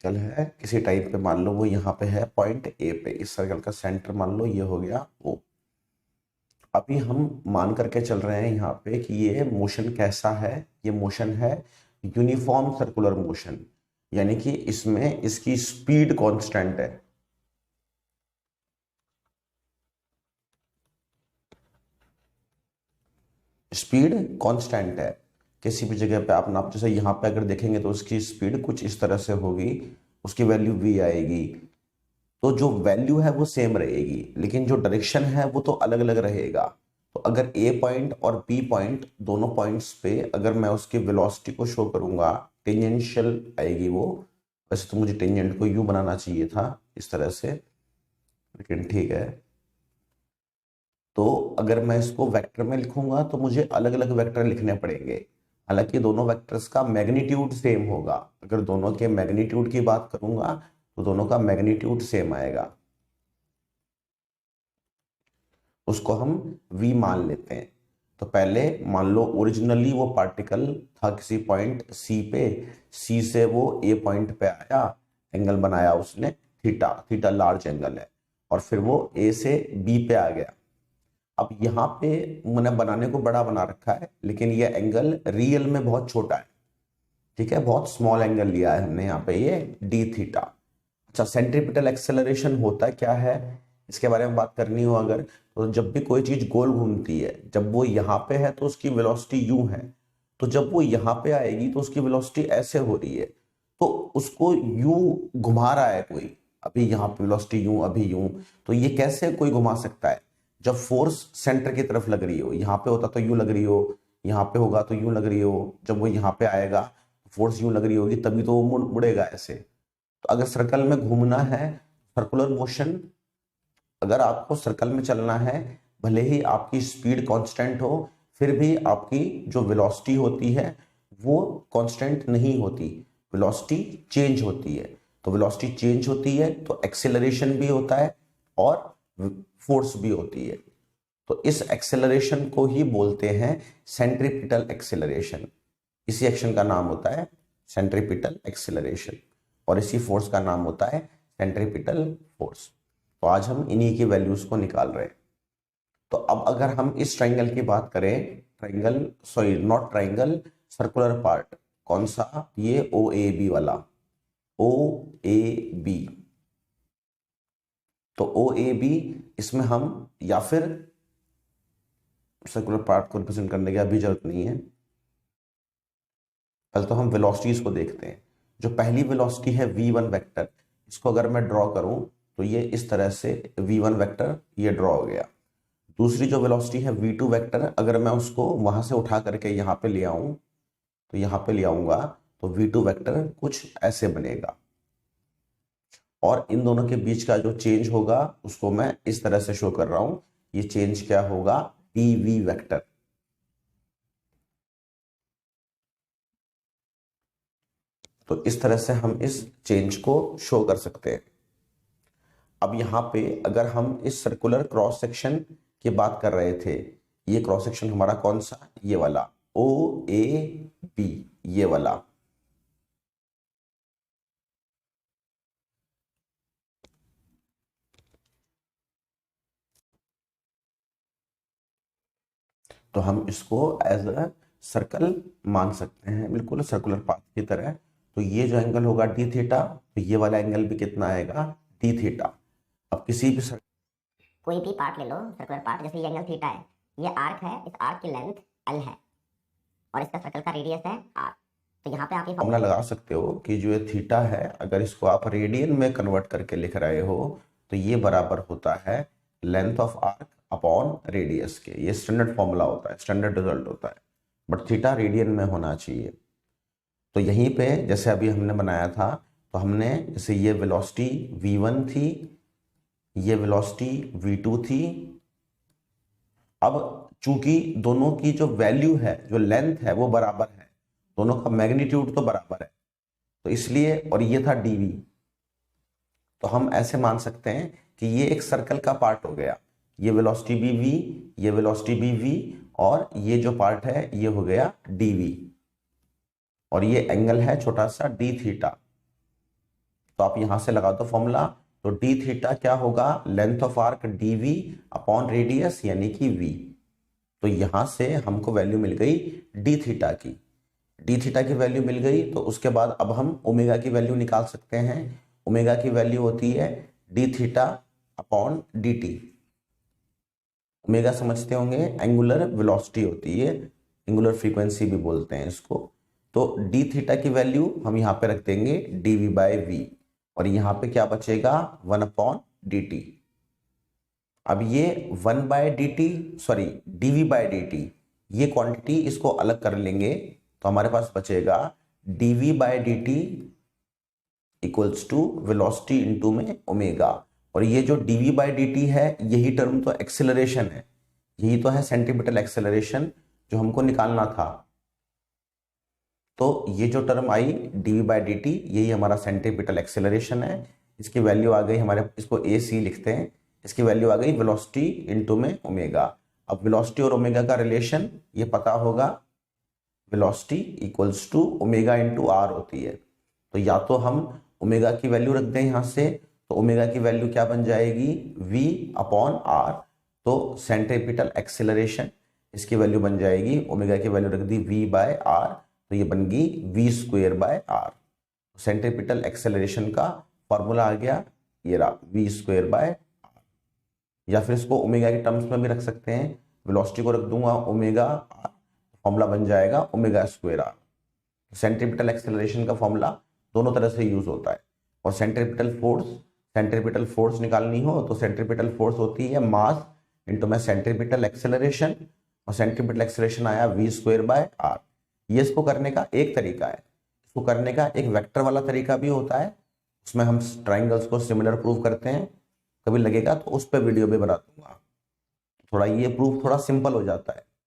Vertical है किसी type पे, मान लो वो यहाँ पे है पॉइंट ए पे, इस सर्कल का सेंटर मान लो ये हो गया ओ। अभी हम मान करके चल रहे हैं यहाँ पे कि ये मोशन कैसा है, ये मोशन है यूनिफॉर्म सर्कुलर मोशन, यानी कि इसमें इसकी स्पीड कांस्टेंट है। स्पीड कांस्टेंट है किसी भी जगह पे आप नाप, जैसे यहाँ पे अगर देखेंगे तो उसकी स्पीड कुछ इस तरह से होगी, उसकी वैल्यू v आएगी, तो जो वैल्यू है वो सेम रहेगी, लेकिन जो डायरेक्शन है वो तो अलग अलग रहेगा। तो अगर ए पॉइंट और बी पॉइंट दोनों पॉइंट्स पे अगर मैं उसकी वेलोसिटी को शो करूंगा, टेंजेंशियल आएगी वो। वैसे तो मुझे टेंजेंट को यू बनाना चाहिए था इस तरह से, लेकिन ठीक है। तो अगर मैं इसको वेक्टर में लिखूंगा तो मुझे अलग अलग वेक्टर लिखने पड़ेंगे, हालांकि दोनों वेक्टर्स का मैग्नीट्यूड सेम होगा। अगर दोनों के मैग्नीट्यूड की बात करूंगा तो दोनों का मैग्नीट्यूड सेम आएगा, उसको हम v मान लेते हैं। तो पहले मान लो ओरिजिनली वो पार्टिकल था किसी पॉइंट c पे, c से वो a पॉइंट पे आया, एंगल बनाया उसने थीटा, थीटा लार्ज एंगल है, और फिर वो a से b पे आ गया। अब यहाँ पे मैंने बनाने को बड़ा बना रखा है, लेकिन ये एंगल रियल में बहुत छोटा है, ठीक है, बहुत स्मॉल एंगल लिया है हमने यहाँ पे, ये डी थीटा। अच्छा, सेंट्रीपिटल एक्सेलरेशन होता क्या है, इसके बारे में बात करनी हो अगर, तो जब भी कोई चीज गोल घूमती है, जब वो यहाँ पे है तो उसकी वेलोसिटी यू है, तो जब वो यहाँ पे आएगी तो उसकी वेलोसिटी ऐसे हो रही है, तो उसको यू घुमा रहा है कोई, अभी यहाँ पे वेलोसिटी यू, अभी यू, तो ये कैसे कोई घुमा सकता है, जब फोर्स सेंटर की तरफ लग रही हो, यहाँ पे होता तो यू लग रही हो, यहाँ पे होगा तो यू लग रही हो, जब वो यहाँ पे आएगा फोर्स यू लग रही होगी, तभी तो वो मुड़ेगा ऐसे। तो अगर सर्कल में घूमना है, सर्कुलर मोशन, अगर आपको सर्कल में चलना है, भले ही आपकी स्पीड कांस्टेंट हो, फिर भी आपकी जो वेलोसिटी होती है वो कांस्टेंट नहीं होती, वेलोसिटी चेंज होती है। तो वेलोसिटी चेंज होती है तो एक्सेलरेशन भी होता है और फोर्स भी होती है। तो इस एक्सेलरेशन को ही बोलते हैं सेंट्रीपिटल एक्सेलरेशन। इसी एक्शन का नाम होता है सेंट्रीपिटल एक्सेलरेशन, और इसी फोर्स का नाम होता है सेंट्रीपिटल फोर्स। तो आज हम इन्हीं की वैल्यूज को निकाल रहे हैं। तो अब अगर हम इस ट्राइंगल की बात करें, triangle sorry not triangle, circular part, कौन सा, ये ओ ए बी वाला, ओ ए बी। तो ओ ए बी, इसमें हम, या फिर सर्कुलर पार्ट को रिप्रेजेंट करने की अभी जरूरत नहीं है, पहले तो हम वेलोसिटीज को देखते हैं। जो पहली वेलोसिटी है v1 वेक्टर, इसको अगर मैं ड्रॉ करूं तो ये इस तरह से v1 वेक्टर ये ड्रॉ हो गया। दूसरी जो वेलोसिटी है v2 वेक्टर, अगर मैं उसको वहां से उठा करके यहाँ पे ले आऊं, तो यहाँ पे ले आऊंगा तो v2 वेक्टर कुछ ऐसे बनेगा, और इन दोनों के बीच का जो चेंज होगा उसको मैं इस तरह से शो कर रहा हूं, ये चेंज क्या होगा, dv वेक्टर। तो इस तरह से हम इस चेंज को शो कर सकते हैं। अब यहाँ पे अगर हम इस सर्कुलर क्रॉस सेक्शन की बात कर रहे थे, ये क्रॉस सेक्शन हमारा कौन सा, ये वाला ओ ए बी, ये वाला। तो हम इसको एज अ सर्कल मान सकते हैं, बिल्कुल सर्कुलर पाथ की तरह। तो ये जो एंगल होगा डी थीटा, तो ये वाला एंगल भी कितना आएगा, डी थीटा। अब किसी भी कोई भी पार्ट ले लो सर्कुलर पार्ट, जैसे ये एंगल थीटा है, ये आर्क है, इस आर्क की लेंथ एल है और इसका सर्कल का रेडियस है आर। तो यहाँ पे आप ये फॉर्मूला लगा सकते हो कि जो ये थीटा है, अगर इसको आप रेडियन में कन्वर्ट करके लिख रहे हो तो ये बराबर होता है length of arc upon radius के। ये स्टैंडर्ड फॉर्मूला होता है, स्टैंडर्ड रिजल्ट होता है, बट थीटा रेडियन में होना चाहिए। तो यहीं पे जैसे अभी हमने बनाया था, तो हमने जैसे ये वेलोसिटी v1 थी, ये वेलोसिटी v2 थी। अब चूंकि दोनों की जो वैल्यू है, जो लेंथ है वो बराबर है, दोनों का मैग्नीट्यूड तो बराबर है, तो इसलिए, और ये था dv, तो हम ऐसे मान सकते हैं कि ये एक सर्कल का पार्ट हो गया, ये वेलोसिटी bv, ये वेलोसिटी bv, और ये जो पार्ट है ये हो गया dv, और ये एंगल है छोटा सा d थीटा। तो आप यहां से लगा दो फॉर्मूला। तो डी थीटा क्या होगा, length of arc DV upon radius यानी कि वी। तो यहां से हमको वैल्यू मिल गई डी थीटा की। डी थीटा की वैल्यू मिल गई तो उसके बाद अब हम ओमेगा की वैल्यू निकाल सकते हैं। ओमेगा की वैल्यू होती है D theta upon D T. Omega समझते होंगे एंगुलर वेलोसिटी होती है, एंगुलर फ्रीक्वेंसी भी बोलते हैं इसको। तो डी थीटा की वैल्यू हम यहाँ पे रख देंगे डी वी बाई वी, और यहाँ पे क्या बचेगा 1 अपॉन डी टी। अब ये 1 by D T, sorry D V by D T, ये क्वांटिटी इसको अलग कर लेंगे तो हमारे पास बचेगा D V by D T equals to velocity into में ओमेगा। और ये जो D V by D T है यही टर्म तो एक्सेलरेशन है, यही तो है सेंटीमीटर एक्सेलरेशन जो हमको निकालना था। तो ये जो term I D V by D T यही हमारा सेंटीमीटर एक्सेलरेशन है। इसकी वैल्यू आ गई हमारे, इसको ए सी लिखते हैं, इसकी वैल्यू आ गई वेलोसिटी इंटू में ओमेगा। अब वेलोसिटी और ओमेगा का रिलेशन ये पता होगा, velocity equals to omega into R होती है। तो या तो हम ओमेगा की वैल्यू रख दें यहाँ से, तो ओमेगा की वैल्यू क्या बन जाएगी v अपॉन आर। तो सेंट्रीपिटल एक्सेलरेशन इसकी वैल्यू बन जाएगी, ओमेगा की वैल्यू रख दी v बाय आर, तो ये बन गई v square by R. Centripetal acceleration का फॉर्मूला आ गया ये रहा v स्क्वेयर बाय आर। या फिर इसको ओमेगा के टर्म्स में भी रख सकते हैं, वेलोसिटी को रख दूंगा ओमेगा आर, फॉर्मूला बन जाएगा omega square R. Centripetal acceleration का फॉर्मूला दोनों तरह से यूज होता है। और सेंट्रीपिटल फोर्स निकालनी हो तो सेंट्रीपिटल फोर्स होती है मास इंटू में सेंट्रीपिटल एक्सेलरेशन, और सेंट्रीपिटल एक्सेलरेशन आया v स्क्वेयर बाय आर। ये इसको करने का एक तरीका है। इसको करने का एक वेक्टर वाला तरीका भी होता है, उसमें हम ट्राइंगल्स को सिमिलर प्रूव करते हैं, कभी लगेगा तो उस पर वीडियो भी बना दूंगा। थोड़ा ये प्रूफ थोड़ा सिंपल हो जाता है।